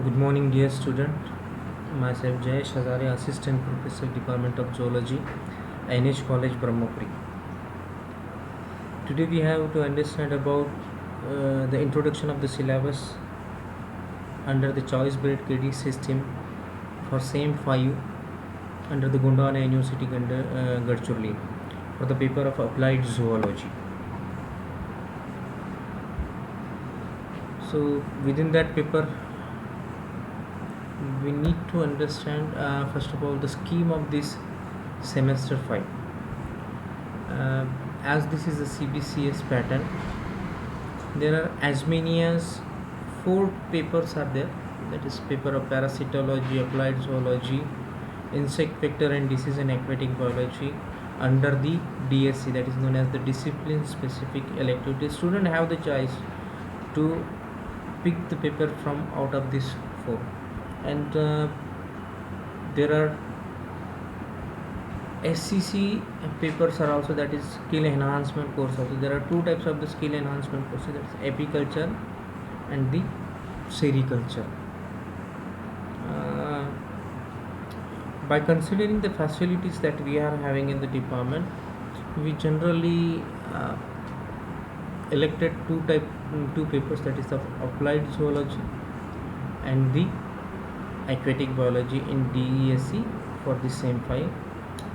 Good morning, dear student. Myself Jayesh Hazare, Assistant Professor, Department of Zoology, NH College, Brahmapuri. Today we have to understand about the introduction of the syllabus under the choice grade KD system for same 5 under the Gondwana University, Gadchiroli, for the paper of Applied Zoology. So within that paper, we need to understand first of all the scheme of this semester 5. As this is a CBCS pattern, there are as many as 4 papers are there. That is paper of parasitology, applied zoology, insect vector and disease and aquatic biology under the DSC, that is known as the discipline specific elective. The student have the choice to pick the paper from out of these 4, and there are SCC papers are also, that is skill enhancement course also. There are 2 types of the skill enhancement courses, that is apiculture and the sericulture. By considering the facilities that we are having in the department, we generally elected 2 papers, that is of applied zoology and the aquatic biology in DESC for the same 5,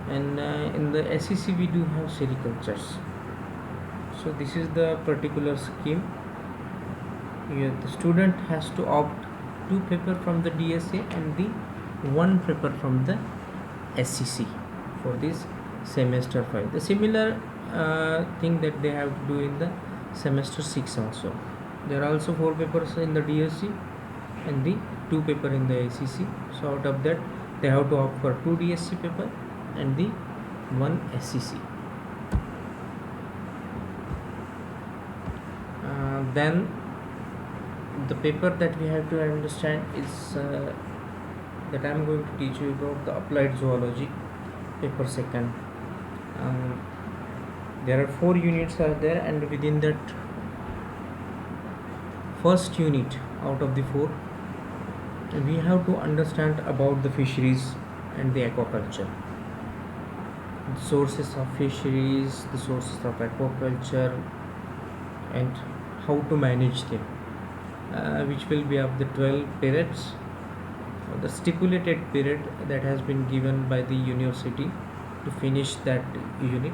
and in the SEC we do have sericultures. So this is the particular scheme. Here the student has to opt 2 paper from the DSA and the 1 paper from the SEC for this semester 5. The similar thing that they have to do in the semester 6 also. There are also 4 papers in the DSC and the 2 paper in the SEC. So out of that they have to opt for 2 DSC paper and the 1 SEC. Then the paper that we have to understand is that I am going to teach you about the applied zoology paper 2nd. There are 4 units are there, and within that first unit out of the 4, we have to understand about the fisheries and the aquaculture, the sources of fisheries, the sources of aquaculture, and how to manage them, which will be of the 12 periods, the stipulated period that has been given by the university to finish that unit,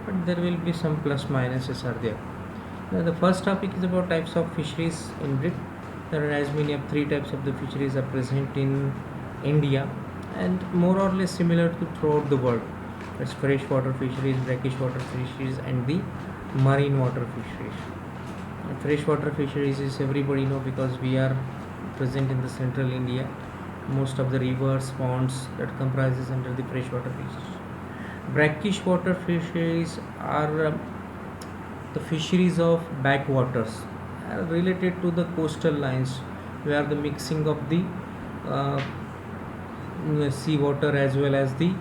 but there will be some plus minuses are there. Now the first topic is about types of fisheries in brief. There are as many of 3 types of the fisheries are present in India and more or less similar to throughout the world. It's freshwater fisheries, brackish water fisheries, and the marine water fisheries. Freshwater fisheries is everybody know because we are present in the central India. Most of the rivers, ponds that comprises under the freshwater fisheries. Brackish water fisheries are the fisheries of backwaters related to the coastal lines, where the mixing of the sea water as well as the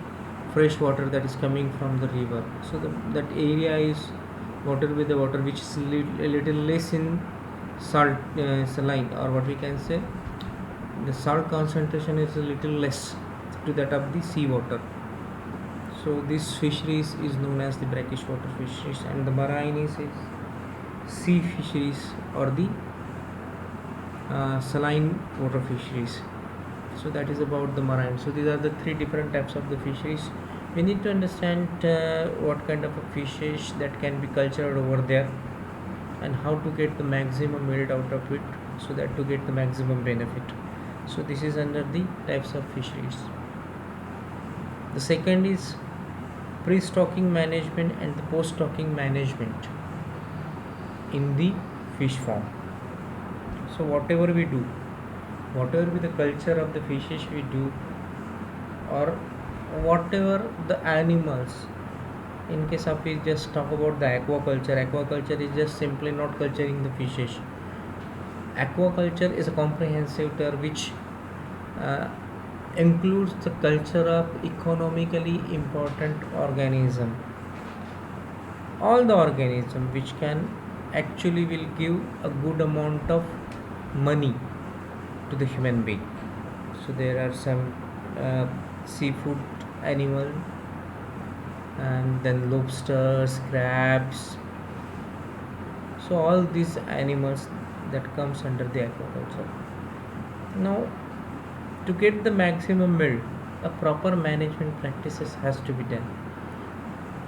fresh water that is coming from the river. So that area is water with the water which is a little less in salt, saline, or what we can say, the salt concentration is a little less to that of the sea water. So this fisheries is known as the brackish water fisheries, and the marine is sea fisheries or the saline water fisheries. So that is about the marine. So these are the 3 different types of the fisheries. We need to understand what kind of a fishes that can be cultured over there and how to get the maximum yield out of it, so that to get the maximum benefit. So this is under the types of fisheries. The second is pre-stocking management and the post-stocking management in the fish farm. So whatever we do, whatever be the culture of the fishes we do, or whatever the animals, in case of we just talk about the aquaculture is just simply not culturing the fishes. Aquaculture is a comprehensive term which includes the culture of economically important organism, all the organism which can actually will give a good amount of money to the human being. So there are some seafood animal, and then lobsters, crabs. So all these animals that comes under the aquaculture. Now, to get the maximum milk, a proper management practices has to be done,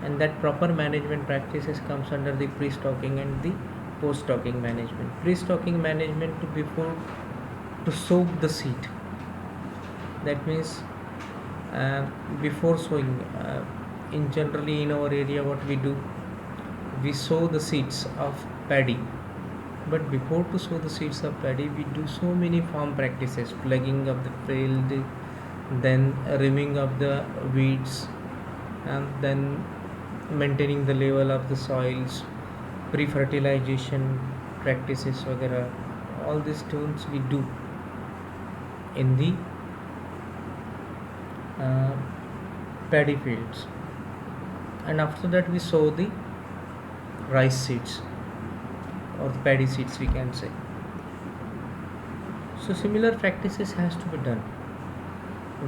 and that proper management practices comes under the pre-stocking and the post-stocking management. Pre-stocking management to before to soak the seed. That means uh, before sowing, in generally in our area, what we do, we sow the seeds of paddy. But before to sow the seeds of paddy, we do so many farm practices: plugging of the field, then rimming of the weeds, and then maintaining the level of the soils, pre-fertilization practices, वगैरह. All these tools we do in the uh, paddy fields, and after that we sow the rice seeds or the paddy seeds, we can say. So similar practices has to be done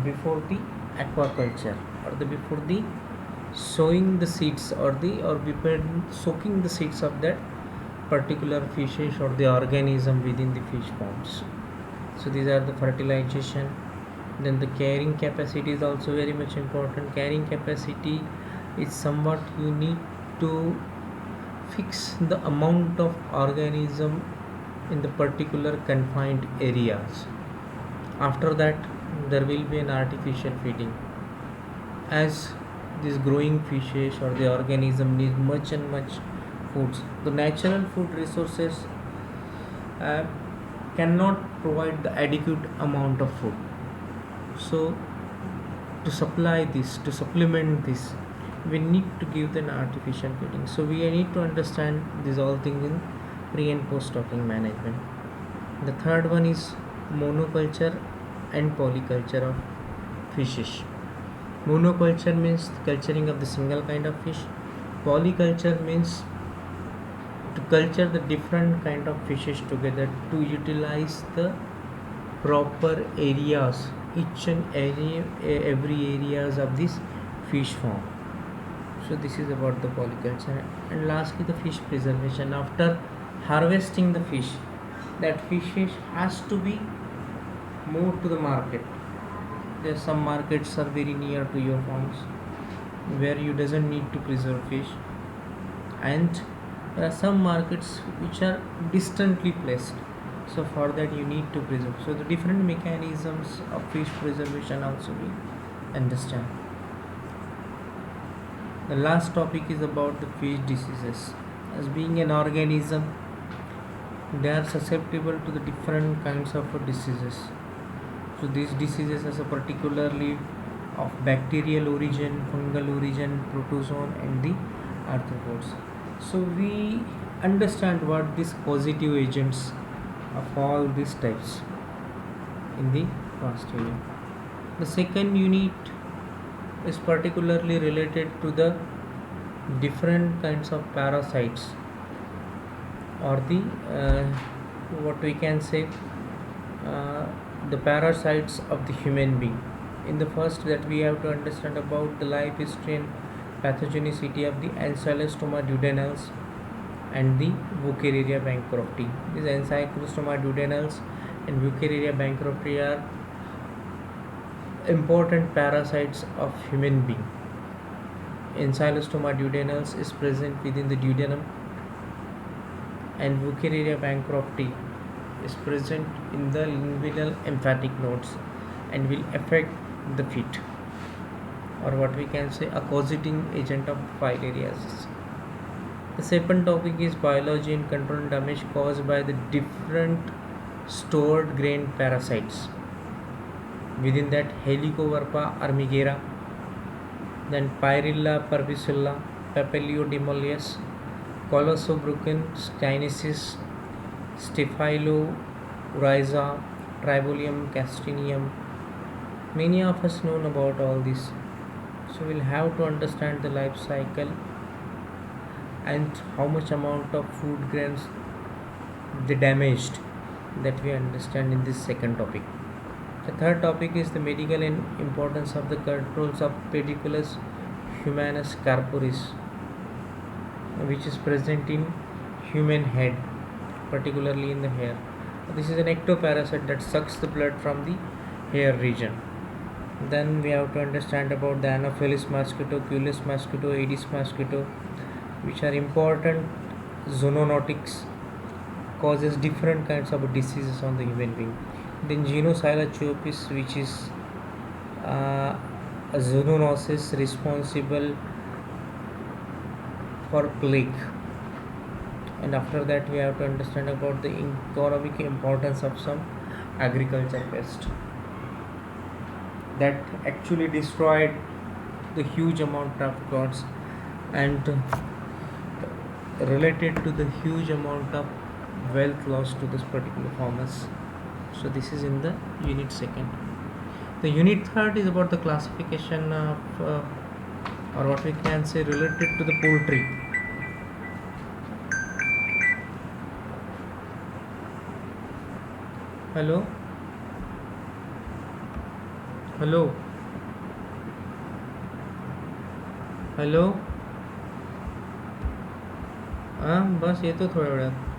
before the aquaculture, or the before the sowing the seeds, or the or before soaking the seeds of that particular fishes or the organism within the fish ponds. So these are the fertilization. Then the carrying capacity is also very much important. Carrying capacity is somewhat you need to fix the amount of organism in the particular confined areas. After that, there will be an artificial feeding, as these growing fishes or the organism need much and much foods. The natural food resources uh, cannot provide the adequate amount of food. So to supply this, to supplement this, we need to give them artificial feeding. So we need to understand these all things in pre and post stocking management. The third one is monoculture and polyculture of fishes. Monoculture means culturing of the single kind of fish. Polyculture means to culture the different kind of fishes together to utilize the proper areas, each and every areas of this fish farm. So this is about the polyculture. And lastly, the fish preservation. After harvesting the fish, that fish has to be moved to the market. There some markets are very near to your farms where you doesn't need to preserve fish, and there are some markets which are distantly placed. So for that you need to preserve. So the different mechanisms of fish preservation also we understand. The last topic is about the fish diseases. As being an organism, they are susceptible to the different kinds of diseases. So these diseases are particularly of bacterial origin, fungal origin, protozoan, and the arthropods. So we understand what these causative agents of all these types in the past unit. The second unit is particularly related to the different kinds of parasites, or the what we can say, uh, the parasites of the human being. In the first, that we have to understand about the life history and pathogenicity of the Ancylostoma duodenals and the Wuchereria bancrofti. These Ancylostoma duodenals and Wuchereria bancrofti are important parasites of human being. Ancylostoma duodenals is present within the duodenum, and Wuchereria bancrofti is present in the lingual lymphatic nodes and will affect the feet, or what we can say a causating agent of filariasis. The second topic is biology and control damage caused by the different stored grain parasites. Within that, Helicoverpa armigera, then Pyrilla parvicilla, Papilio Colossobruchin steinesis, Staphyloryza, Tribolium castrinium. Many of us know about all this. So we'll have to understand the life cycle and how much amount of food grains they damaged that we understand in this second topic. The third topic is the medical and importance of the controls of pediculus humanus corporis, which is present in human head, particularly in the hair. This is an ectoparasite that sucks the blood from the hair region. Then we have to understand about the Anopheles mosquito, Culex mosquito, Aedes mosquito, which are important zoonotics, causes different kinds of diseases on the human being. Then Genocilla Chiopis, which is a zoonosis responsible for plague. And after that we have to understand about the economic importance of some agriculture pest that actually destroyed the huge amount of crops and related to the huge amount of wealth lost to this particular farmers. So this is in the unit second. The unit third is about the classification of or what we can say related to the poultry. Hello, hello, hello. हाँ बस ये तो थोड्या वेळात